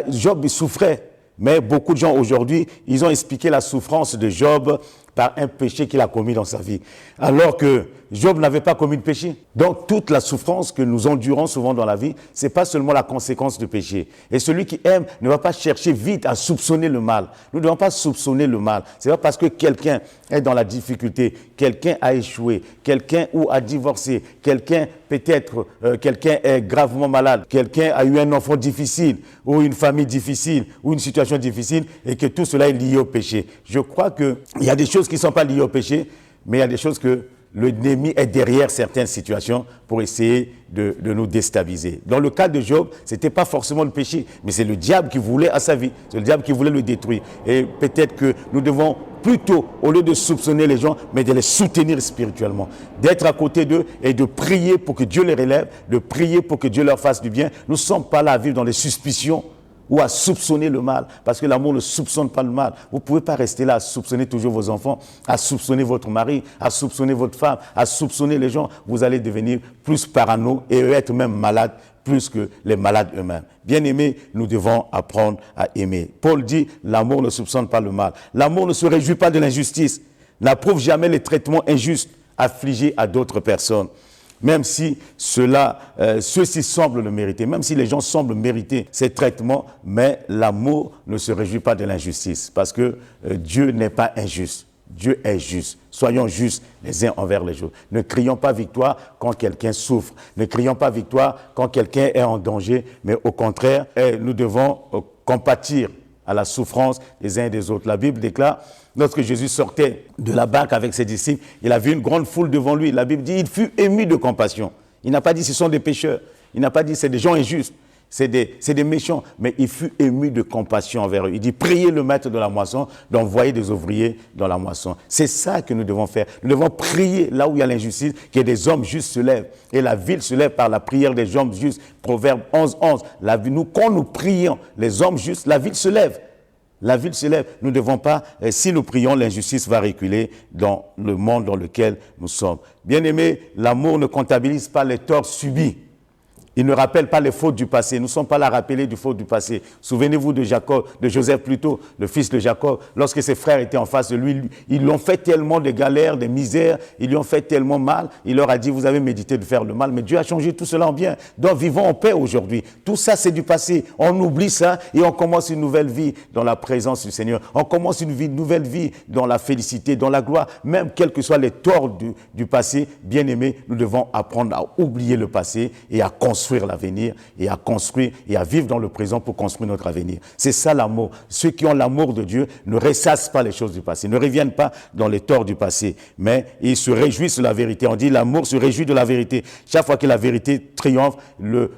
Job il souffrait. Mais beaucoup de gens aujourd'hui, ils ont expliqué la souffrance de Job par un péché qu'il a commis dans sa vie. Alors que Job n'avait pas commis de péché. Donc toute la souffrance que nous endurons souvent dans la vie, ce n'est pas seulement la conséquence du péché. Et celui qui aime ne va pas chercher vite à soupçonner le mal. Nous ne devons pas soupçonner le mal. Ce n'est pas parce que quelqu'un est dans la difficulté, quelqu'un a échoué, quelqu'un ou a divorcé, quelqu'un peut-être, quelqu'un est gravement malade, quelqu'un a eu un enfant difficile ou une famille difficile ou une situation difficile et que tout cela est lié au péché. Je crois qu'il y a des choses qui ne sont pas liées au péché, mais il y a des choses que l'ennemi est derrière certaines situations pour essayer de nous déstabiliser. Dans le cas de Job, ce n'était pas forcément le péché, mais c'est le diable qui voulait à sa vie. C'est le diable qui voulait le détruire. Et peut-être que nous devons plutôt, au lieu de soupçonner les gens, mais de les soutenir spirituellement. D'être à côté d'eux et de prier pour que Dieu les relève, de prier pour que Dieu leur fasse du bien. Nous ne sommes pas là à vivre dans les suspicions ou à soupçonner le mal, parce que l'amour ne soupçonne pas le mal. Vous ne pouvez pas rester là à soupçonner toujours vos enfants, à soupçonner votre mari, à soupçonner votre femme, à soupçonner les gens. Vous allez devenir plus parano et être même malade, plus que les malades eux-mêmes. Bien aimés, nous devons apprendre à aimer. Paul dit, l'amour ne soupçonne pas le mal. L'amour ne se réjouit pas de l'injustice, n'approuve jamais les traitements injustes affligés à d'autres personnes. Même si ceux-ci semblent le mériter, même si les gens semblent mériter ces traitements, mais l'amour ne se réjouit pas de l'injustice, parce que Dieu n'est pas injuste, Dieu est juste. Soyons justes les uns envers les autres. Ne crions pas victoire quand quelqu'un souffre, ne crions pas victoire quand quelqu'un est en danger, mais au contraire, nous devons compatir à la souffrance des uns et des autres. La Bible déclare, lorsque Jésus sortait de la barque avec ses disciples, il a vu une grande foule devant lui. La Bible dit, il fut ému de compassion. Il n'a pas dit, ce sont des pécheurs. Il n'a pas dit, c'est des gens injustes. C'est des méchants. Mais il fut ému de compassion envers eux. Il dit, priez le maître de la moisson d'envoyer des ouvriers dans la moisson. C'est ça que nous devons faire. Nous devons prier là où il y a l'injustice, que des hommes justes se lèvent. Et la ville se lève par la prière des hommes justes. Proverbe 11:11. Quand nous prions les hommes justes, la ville se lève. La ville se lève. Nous ne devons pas, si nous prions, l'injustice va reculer dans le monde dans lequel nous sommes. Bien-aimés, l'amour ne comptabilise pas les torts subis. Il ne rappelle pas les fautes du passé. Nous ne sommes pas là à rappeler des fautes du passé. Souvenez-vous de Jacob, de Joseph plutôt, le fils de Jacob. Lorsque ses frères étaient en face de lui, ils l'ont fait tellement de galères, de misères, ils lui ont fait tellement mal. Il leur a dit, vous avez médité de faire le mal, mais Dieu a changé tout cela en bien. Donc vivons en paix aujourd'hui. Tout ça, c'est du passé. On oublie ça et on commence une nouvelle vie dans la présence du Seigneur. On commence une nouvelle vie dans la félicité, dans la gloire. Même quels que soient les torts du passé, bien aimés, nous devons apprendre à oublier le passé et à construire l'avenir et à construire et à vivre dans le présent pour construire notre avenir. C'est ça l'amour. Ceux qui ont l'amour de Dieu ne ressassent pas les choses du passé, ne reviennent pas dans les torts du passé, mais ils se réjouissent de la vérité. On dit l'amour se réjouit de la vérité. Chaque fois que la vérité triomphe,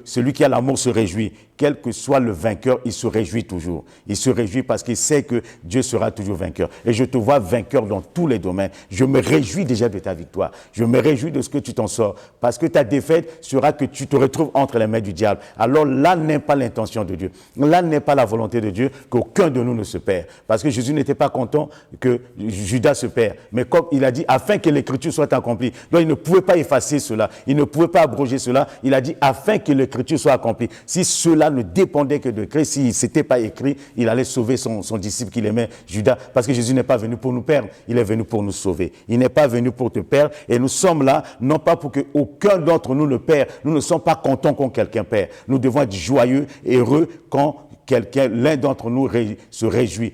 celui qui a l'amour se réjouit. Quel que soit le vainqueur, il se réjouit toujours. Il se réjouit parce qu'il sait que Dieu sera toujours vainqueur. Et je te vois vainqueur dans tous les domaines. Je me réjouis déjà de ta victoire. Je me réjouis de ce que tu t'en sors. Parce que ta défaite sera que tu te retrouves entre les mains du diable. Alors là n'est pas l'intention de Dieu. Là n'est pas la volonté de Dieu qu'aucun de nous ne se perd. Parce que Jésus n'était pas content que Judas se perd. Mais comme il a dit, afin que l'écriture soit accomplie. Donc il ne pouvait pas effacer cela. Il ne pouvait pas abroger cela. Il a dit, afin que l'écriture soit accomplie. Si cela ne dépendait que de Christ, s'il ne s'était pas écrit, il allait sauver son disciple qu'il aimait, Judas. Parce que Jésus n'est pas venu pour nous perdre. Il est venu pour nous sauver. Il n'est pas venu pour te perdre. Et nous sommes là, non pas pour qu'aucun d'entre nous ne perd. Nous ne sommes pas contents quand quelqu'un perd. Nous devons être joyeux et heureux quand l'un d'entre nous se réjouit,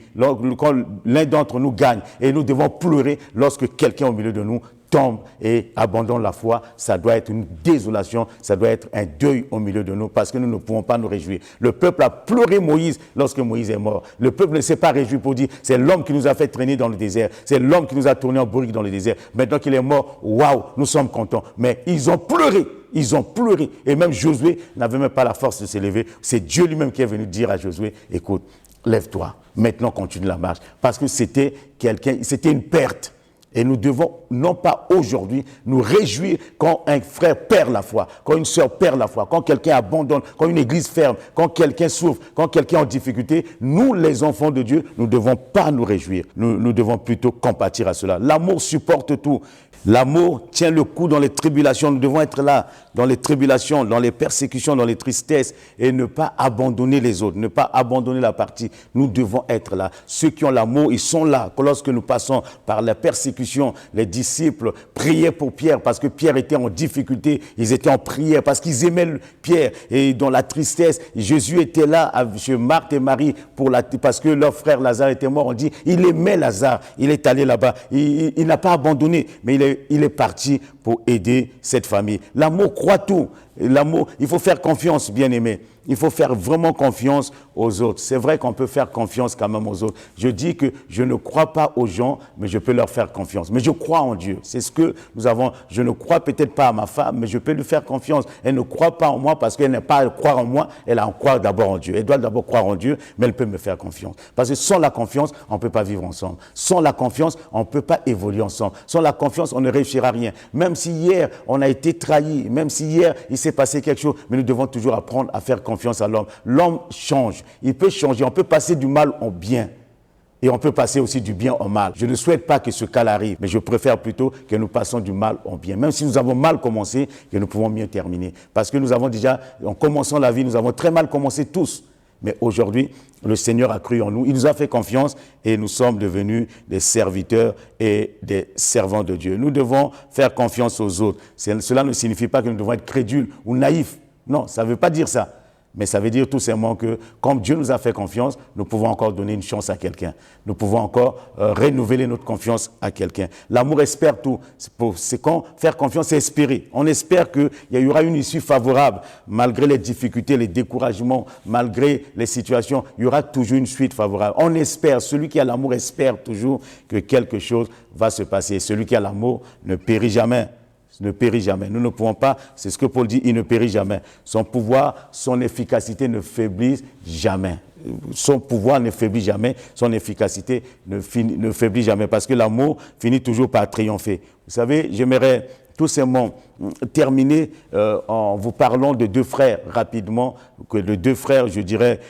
quand l'un d'entre nous gagne. Et nous devons pleurer lorsque quelqu'un au milieu de nous tombe et abandonne la foi. Ça doit être une désolation, ça doit être un deuil au milieu de nous parce que nous ne pouvons pas nous réjouir. Le peuple a pleuré Moïse lorsque Moïse est mort. Le peuple ne s'est pas réjoui pour dire c'est l'homme qui nous a fait traîner dans le désert, c'est l'homme qui nous a tourné en bourrique dans le désert. Maintenant qu'il est mort, waouh, nous sommes contents. Mais ils ont pleuré. Ils ont pleuré. Et même Josué n'avait même pas la force de se lever. C'est Dieu lui-même qui est venu dire à Josué, écoute, lève-toi, maintenant continue la marche. Parce que c'était une perte. Et nous devons, non pas aujourd'hui, nous réjouir quand un frère perd la foi, quand une sœur perd la foi, quand quelqu'un abandonne, quand une église ferme, quand quelqu'un souffre, quand quelqu'un est en difficulté. Nous, les enfants de Dieu, nous ne devons pas nous réjouir. Nous devons plutôt compatir à cela. L'amour supporte tout. L'amour tient le coup dans les tribulations. Nous devons être là, dans les tribulations, dans les persécutions, dans les tristesses, et ne pas abandonner les autres, ne pas abandonner la partie. Nous devons être là. Ceux qui ont l'amour, ils sont là. Lorsque nous passons par la persécution, les disciples priaient pour Pierre, parce que Pierre était en difficulté. Ils étaient en prière, parce qu'ils aimaient Pierre. Et dans la tristesse, Jésus était là, chez Marthe et Marie, parce que leur frère Lazare était mort. On dit, il aimait Lazare. Il est allé là-bas. Il n'a pas abandonné, mais il est parti pour aider cette famille. L'amour croit tout. L'amour, il faut faire confiance, bien-aimé. Il faut faire vraiment confiance aux autres. C'est vrai qu'on peut faire confiance quand même aux autres. Je dis que je ne crois pas aux gens, mais je peux leur faire confiance. Mais je crois en Dieu. C'est ce que nous avons. Je ne crois peut-être pas à ma femme, mais je peux lui faire confiance. Elle ne croit pas en moi parce qu'elle n'a pas à croire en moi. Elle a à croire d'abord en Dieu. Elle doit d'abord croire en Dieu, mais elle peut me faire confiance. Parce que sans la confiance, on ne peut pas vivre ensemble. Sans la confiance, on ne peut pas évoluer ensemble. Sans la confiance, on ne réussira rien. Même si hier, on a été trahi, même si hier, il s'est passé quelque chose, mais nous devons toujours apprendre à faire confiance à l'homme. L'homme change, il peut changer, on peut passer du mal au bien et on peut passer aussi du bien au mal. Je ne souhaite pas que ce cas arrive, mais je préfère plutôt que nous passons du mal au bien. Même si nous avons mal commencé, que nous pouvons mieux terminer. Parce que nous avons déjà, en commençant la vie, nous avons très mal commencé tous. Mais aujourd'hui, le Seigneur a cru en nous, il nous a fait confiance et nous sommes devenus des serviteurs et des servants de Dieu. Nous devons faire confiance aux autres. Cela ne signifie pas que nous devons être crédules ou naïfs. Non, ça ne veut pas dire ça. Mais ça veut dire tout simplement que, comme Dieu nous a fait confiance, nous pouvons encore donner une chance à quelqu'un. Nous pouvons encore renouveler notre confiance à quelqu'un. L'amour espère tout. C'est quand faire confiance, c'est espérer. On espère qu'il y aura une issue favorable. Malgré les difficultés, les découragements, malgré les situations, il y aura toujours une suite favorable. On espère. Celui qui a l'amour espère toujours que quelque chose va se passer. Celui qui a l'amour ne périt jamais. Ne périt jamais. Nous ne pouvons pas, c'est ce que Paul dit, il ne périt jamais. Son pouvoir, son efficacité ne faiblissent jamais. Son pouvoir ne faiblit jamais, son efficacité ne faiblit jamais, parce que l'amour finit toujours par triompher. Vous savez, j'aimerais tout simplement terminer en vous parlant de deux frères rapidement, que les deux frères, je dirais,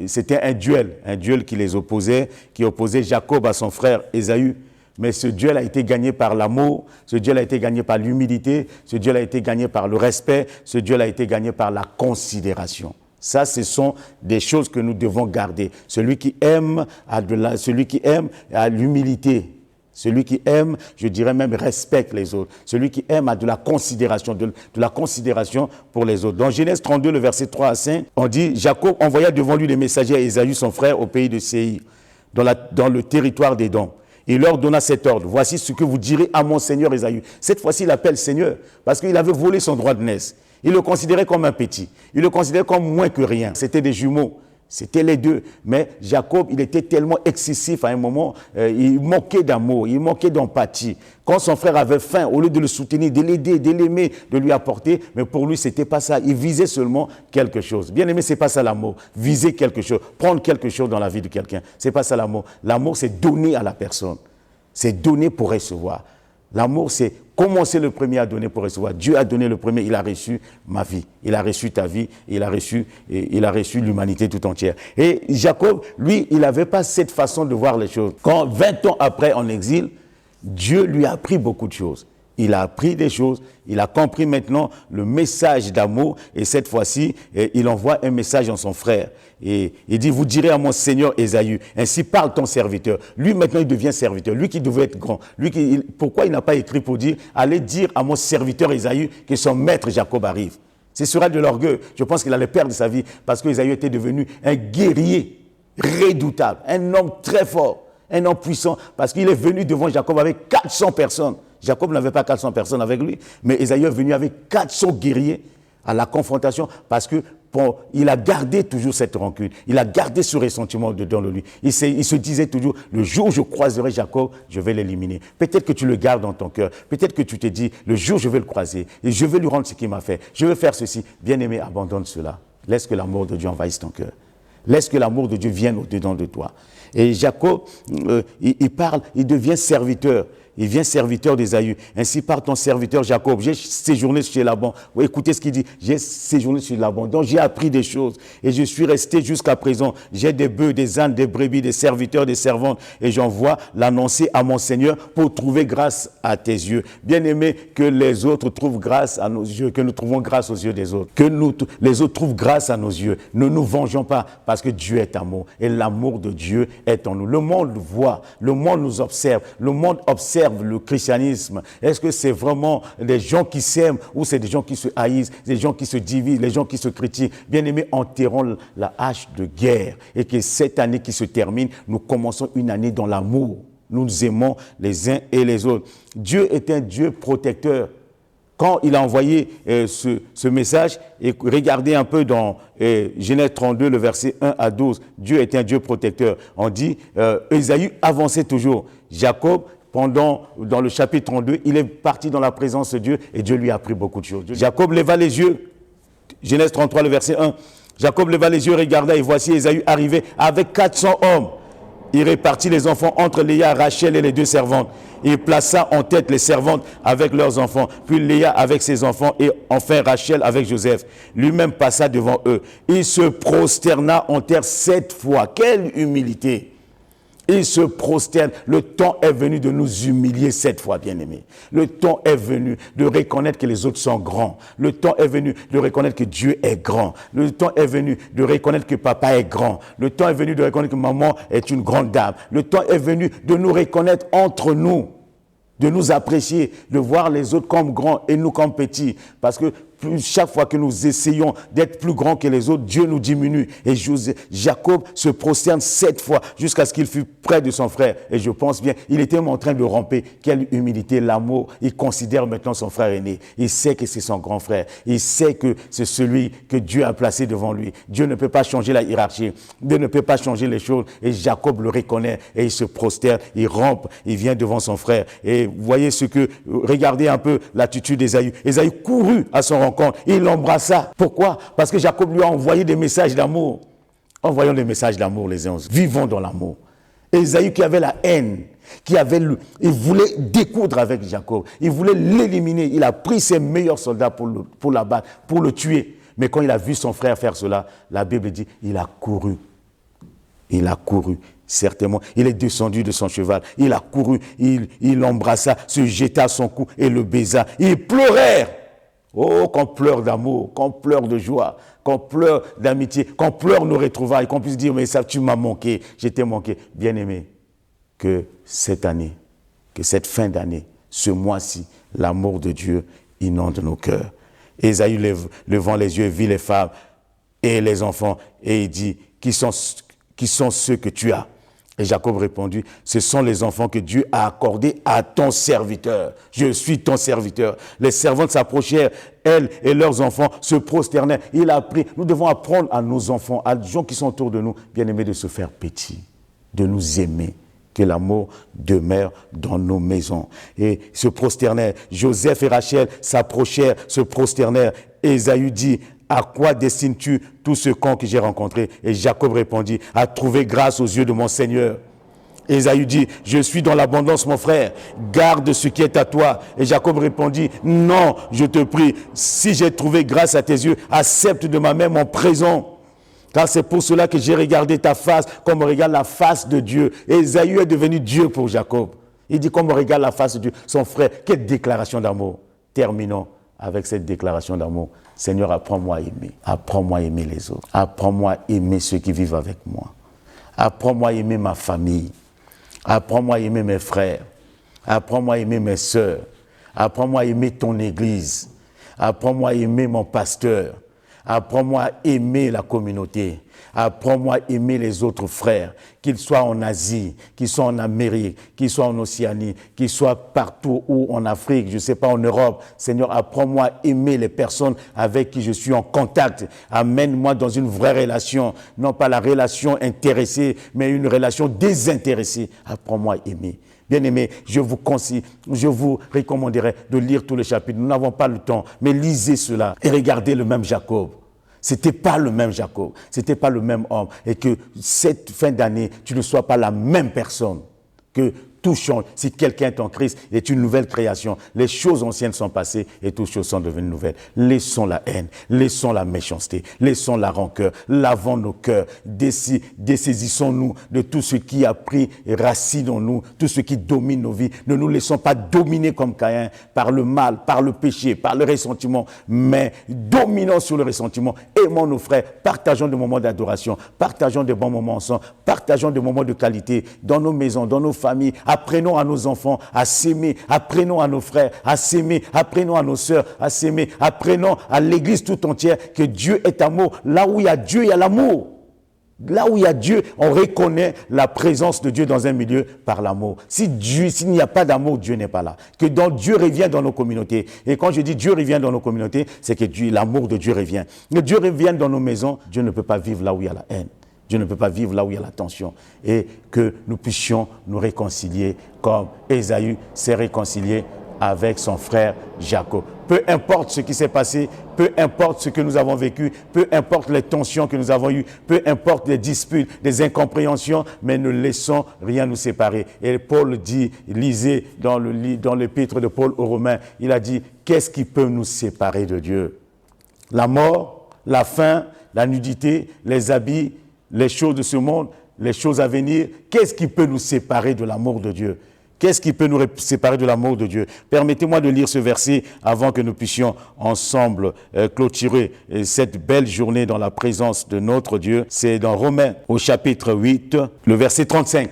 c'était un duel qui les opposait, qui opposait Jacob à son frère Ésaü. Mais ce duel a été gagné par l'amour, ce duel a été gagné par l'humilité, ce duel a été gagné par le respect, ce duel a été gagné par la considération. Ça, ce sont des choses que nous devons garder. Celui qui aime a l'humilité. Celui qui aime, je dirais même, respecte les autres. Celui qui aime a de la considération pour les autres. Dans Genèse 32, le verset 3 à 5, on dit, Jacob envoya devant lui les messagers à Ésaü, son frère, au pays de Séir, dans le territoire d'Édom. Il leur donna cet ordre. Voici ce que vous direz à mon seigneur Ésaü. Cette fois-ci, il appelle Seigneur, parce qu'il avait volé son droit de naissance. Il le considérait comme un petit. Il le considérait comme moins que rien. C'était des jumeaux. C'était les deux. Mais Jacob, il était tellement excessif à un moment, il manquait d'amour, il manquait d'empathie. Quand son frère avait faim, au lieu de le soutenir, de l'aider, de l'aimer, de lui apporter, mais pour lui, c'était pas ça. Il visait seulement quelque chose. Bien aimé, c'est pas ça l'amour. Viser quelque chose, prendre quelque chose dans la vie de quelqu'un. C'est pas ça l'amour. L'amour, c'est donner à la personne. C'est donner pour recevoir. L'amour, c'est commencer le premier à donner pour recevoir. Dieu a donné le premier, il a reçu ma vie, il a reçu ta vie, il a reçu l'humanité tout entière. Et Jacob, lui, il n'avait pas cette façon de voir les choses. Quand 20 ans après en exil, Dieu lui a appris beaucoup de choses. Il a appris des choses, il a compris maintenant le message d'amour et cette fois-ci, il envoie un message à son frère. Et il dit, vous direz à mon seigneur Ésaü, ainsi parle ton serviteur. Lui maintenant il devient serviteur, lui qui devait être grand. Pourquoi il n'a pas écrit pour dire, allez dire à mon serviteur Ésaü que son maître Jacob arrive. Ce sera de l'orgueil. Je pense qu'il allait perdre sa vie parce que Ésaü était devenu un guerrier redoutable, un homme très fort, un homme puissant parce qu'il est venu devant Jacob avec 400 personnes. Jacob n'avait pas 400 personnes avec lui, mais Ésaü est venu avec 400 guerriers à la confrontation parce que il a gardé toujours cette rancune, il a gardé ce ressentiment dedans de lui. Il se disait toujours, le jour où je croiserai Jacob, je vais l'éliminer. Peut-être que tu le gardes dans ton cœur, peut-être que tu te dis, le jour où je vais le croiser, et je vais lui rendre ce qu'il m'a fait, je vais faire ceci. Bien-aimé, abandonne cela. Laisse que l'amour de Dieu envahisse ton cœur. Laisse que l'amour de Dieu vienne au-dedans de toi. Et Jacob, il parle, il devient serviteur. Il vient serviteur d'Ésaü. Ainsi par ton serviteur Jacob, j'ai séjourné chez Laban. Écoutez ce qu'il dit. J'ai séjourné chez Laban. Donc j'ai appris des choses. Et je suis resté jusqu'à présent. J'ai des bœufs, des ânes, des brebis, des serviteurs, des servantes. Et j'envoie l'annoncer à mon Seigneur pour trouver grâce à tes yeux. Bien aimé, que les autres trouvent grâce à nos yeux, que nous trouvons grâce aux yeux des autres. Que les autres trouvent grâce à nos yeux. Ne nous vengeons pas parce que Dieu est amour. Et l'amour de Dieu est en nous. Le monde voit. Le monde nous observe. Le monde observe le christianisme. Est-ce que c'est vraiment des gens qui s'aiment ou c'est des gens qui se haïssent, des gens qui se divisent, les gens qui se critiquent? Bien aimés, enterrons la hache de guerre et que cette année qui se termine, nous commençons une année dans l'amour. Nous nous aimons les uns et les autres. Dieu est un Dieu protecteur. Quand il a envoyé ce message, et regardez un peu dans Genèse 32, le verset 1 à 12, Dieu est un Dieu protecteur. On dit, Ésaü avançait toujours. Jacob, dans le chapitre 32, il est parti dans la présence de Dieu et Dieu lui a appris beaucoup de choses. Jacob leva les yeux, Genèse 33, le verset 1. Jacob leva les yeux, regarda et voici Ésaü arriver avec 400 hommes. Il répartit les enfants entre Léa, Rachel et les deux servantes. Il plaça en tête les servantes avec leurs enfants, puis Léa avec ses enfants et enfin Rachel avec Joseph. Lui-même passa devant eux. Il se prosterna en terre 7 fois. Quelle humilité! Il se prosterne. Le temps est venu de nous humilier 7 fois, bien-aimés. Le temps est venu de reconnaître que les autres sont grands. Le temps est venu de reconnaître que Dieu est grand. Le temps est venu de reconnaître que papa est grand. Le temps est venu de reconnaître que maman est une grande dame. Le temps est venu de nous reconnaître entre nous, de nous apprécier, de voir les autres comme grands et nous comme petits. Parce que chaque fois que nous essayons d'être plus grands que les autres, Dieu nous diminue. Et Jacob se prosterne 7 fois jusqu'à ce qu'il fût près de son frère. Et je pense bien, il était en train de ramper. Quelle humilité, l'amour. Il considère maintenant son frère aîné. Il sait que c'est son grand frère. Il sait que c'est celui que Dieu a placé devant lui. Dieu ne peut pas changer la hiérarchie. Dieu ne peut pas changer les choses. Et Jacob le reconnaît et il se prosterne, il rampe, il vient devant son frère. Et vous voyez regardez un peu l'attitude d'Ésaü. Ésaü courut à son rencontre. Il l'embrassa. Pourquoi? Parce que Jacob lui a envoyé des messages d'amour. Envoyons des messages d'amour les uns aux autres. Vivons dans l'amour. Ésaü qui avait la haine, il voulait découdre avec Jacob. Il voulait l'éliminer. Il a pris ses meilleurs soldats pour l'abattre, pour le tuer. Mais quand il a vu son frère faire cela, la Bible dit, il a couru. Il a couru. Certainement, il est descendu de son cheval, il a couru, il l'embrassa, se jeta à son cou et le baisa. Ils pleurèrent. Oh, qu'on pleure d'amour, qu'on pleure de joie, qu'on pleure d'amitié, qu'on pleure nos retrouvailles, qu'on puisse dire, mais ça, tu m'as manqué, je t'ai manqué. Bien-aimé, que cette année, que cette fin d'année, ce mois-ci, l'amour de Dieu inonde nos cœurs. Ésaü, levant les yeux, vit les femmes et les enfants, et il dit, qui sont ceux que tu as? Et Jacob répondit, ce sont les enfants que Dieu a accordés à ton serviteur. Je suis ton serviteur. Les servantes s'approchèrent, elles et leurs enfants se prosternèrent. Il a appris, nous devons apprendre à nos enfants, à des gens qui sont autour de nous, bien aimés, de se faire petit, de nous aimer. Que l'amour demeure dans nos maisons. Et se prosternèrent. Joseph et Rachel s'approchèrent, se prosternèrent. Ésaü dit, à quoi destines-tu tout ce camp que j'ai rencontré? Et Jacob répondit, à trouver grâce aux yeux de mon Seigneur. Ésaü dit, je suis dans l'abondance, mon frère, garde ce qui est à toi. Et Jacob répondit, non, je te prie, si j'ai trouvé grâce à tes yeux, accepte de ma main mon présent. Car c'est pour cela que j'ai regardé ta face comme on regarde la face de Dieu. Et Ésaü est devenu Dieu pour Jacob. Il dit comme on regarde la face de Dieu, son frère. Quelle déclaration d'amour. Terminons avec cette déclaration d'amour. Seigneur, apprends-moi à aimer. Apprends-moi à aimer les autres. Apprends-moi à aimer ceux qui vivent avec moi. Apprends-moi à aimer ma famille. Apprends-moi à aimer mes frères. Apprends-moi à aimer mes sœurs. Apprends-moi à aimer ton église. Apprends-moi à aimer mon pasteur. Apprends-moi à aimer la communauté. Apprends-moi à aimer les autres frères, qu'ils soient en Asie, qu'ils soient en Amérique, qu'ils soient en Océanie, qu'ils soient partout ou en Afrique, je ne sais pas, en Europe. Seigneur, apprends-moi à aimer les personnes avec qui je suis en contact. Amène-moi dans une vraie relation, non pas la relation intéressée, mais une relation désintéressée. Apprends-moi à aimer. Bien-aimés, je vous conseille, je vous recommanderais de lire tous les chapitres. Nous n'avons pas le temps, mais lisez cela et regardez le même Jacob. C'était pas le même Jacob, c'était pas le même homme. Et que cette fin d'année, tu ne sois pas la même personne. Que tout change. Si quelqu'un est en Christ, il est une nouvelle création. Les choses anciennes sont passées et toutes choses sont devenues nouvelles. Laissons la haine, laissons la méchanceté, laissons la rancœur, lavons nos cœurs, dessaisissons-nous de tout ce qui a pris racine en nous, tout ce qui domine nos vies. Ne nous laissons pas dominer comme Caïn par le mal, par le péché, par le ressentiment, mais dominons sur le ressentiment. Aimons nos frères, partageons des moments d'adoration, partageons des bons moments ensemble, partageons des moments de qualité dans nos maisons, dans nos familles. Apprenons à nos enfants à s'aimer, apprenons à nos frères à s'aimer, apprenons à nos sœurs à s'aimer, apprenons à l'église tout entière que Dieu est amour. Là où il y a Dieu, il y a l'amour. Là où il y a Dieu, on reconnaît la présence de Dieu dans un milieu par l'amour. S'il n'y a pas d'amour, Dieu n'est pas là. Que Dieu revient dans nos communautés. Et quand je dis Dieu revient dans nos communautés, c'est que l'amour de Dieu revient. Que Dieu revient dans nos maisons, Dieu ne peut pas vivre là où il y a la haine. Dieu ne peut pas vivre là où il y a la tension. Et que nous puissions nous réconcilier comme Ésaü s'est réconcilié avec son frère Jacob. Peu importe ce qui s'est passé, peu importe ce que nous avons vécu, peu importe les tensions que nous avons eues, peu importe les disputes, les incompréhensions, mais ne laissons rien nous séparer. Et Paul dit, lisez dans l'épître de Paul aux Romains, il a dit, qu'est-ce qui peut nous séparer de Dieu? La mort, la faim, la nudité, les habits, les choses de ce monde, les choses à venir. Qu'est-ce qui peut nous séparer de l'amour de Dieu? Qu'est-ce qui peut nous séparer de l'amour de Dieu? Permettez-moi de lire ce verset avant que nous puissions ensemble clôturer cette belle journée dans la présence de notre Dieu. C'est dans Romains au chapitre 8, le verset 35.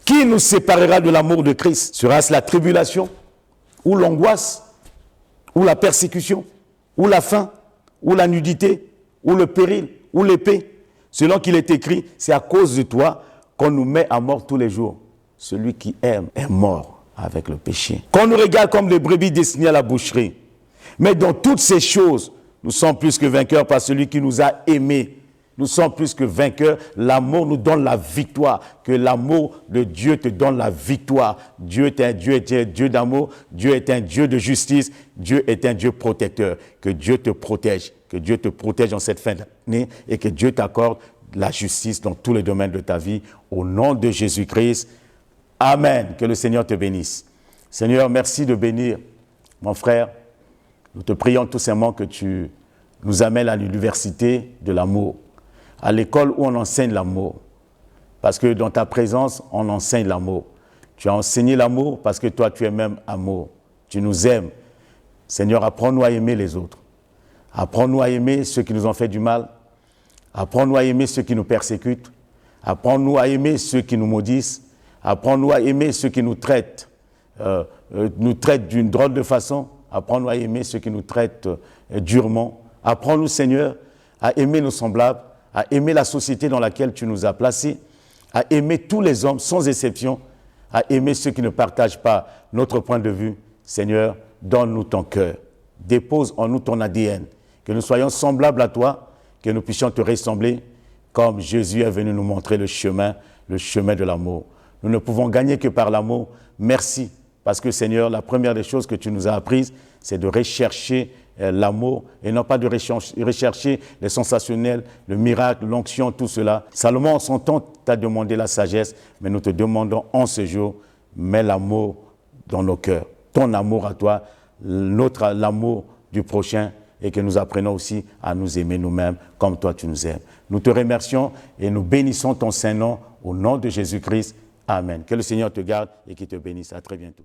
Qui nous séparera de l'amour de Christ? Sera-ce la tribulation, ou l'angoisse, ou la persécution, ou la faim, ou la nudité, ou le péril, ou l'épée? Selon qu'il est écrit, c'est à cause de toi qu'on nous met à mort tous les jours. Celui qui aime est mort avec le péché. Qu'on nous regarde comme des brebis destinées à la boucherie. Mais dans toutes ces choses, nous sommes plus que vainqueurs par celui qui nous a aimés. Nous sommes plus que vainqueurs. L'amour nous donne la victoire. Que l'amour de Dieu te donne la victoire. Dieu est un Dieu d'amour. Dieu est un Dieu de justice. Dieu est un Dieu protecteur. Que Dieu te protège. Que Dieu te protège en cette fin d'année et que Dieu t'accorde la justice dans tous les domaines de ta vie. Au nom de Jésus-Christ. Amen. Que le Seigneur te bénisse. Seigneur, merci de bénir mon frère. Nous te prions tout simplement que tu nous amènes à l'université de l'amour, à l'école où on enseigne l'amour. parce que dans ta présence, on enseigne l'amour. Tu as enseigné l'amour parce que toi, tu es même amour. Tu nous aimes. Seigneur, apprends-nous à aimer les autres. Apprends-nous à aimer ceux qui nous ont fait du mal. Apprends-nous à aimer ceux qui nous persécutent. Apprends-nous à aimer ceux qui nous maudissent. Apprends-nous à aimer ceux qui nous traitent d'une drôle de façon. Apprends-nous à aimer ceux qui nous traitent durement. Apprends-nous, Seigneur, à aimer nos semblables, à aimer la société dans laquelle tu nous as placés, à aimer tous les hommes sans exception, à aimer ceux qui ne partagent pas notre point de vue. Seigneur, donne-nous ton cœur. Dépose en nous ton ADN. Que nous soyons semblables à toi, que nous puissions te ressembler comme Jésus est venu nous montrer le chemin de l'amour. Nous ne pouvons gagner que par l'amour. Merci, parce que Seigneur, la première des choses que tu nous as apprises, c'est de rechercher l'amour et non pas de rechercher les sensationnels, le miracle, l'onction, tout cela. Salomon, en son temps, t'a demandé la sagesse, mais nous te demandons en ce jour, mets l'amour dans nos cœurs. Ton amour à toi, l'amour du prochain, et que nous apprenons aussi à nous aimer nous-mêmes comme toi tu nous aimes. Nous te remercions et nous bénissons ton Saint-Nom au nom de Jésus-Christ. Amen. Que le Seigneur te garde et qu'il te bénisse. À très bientôt.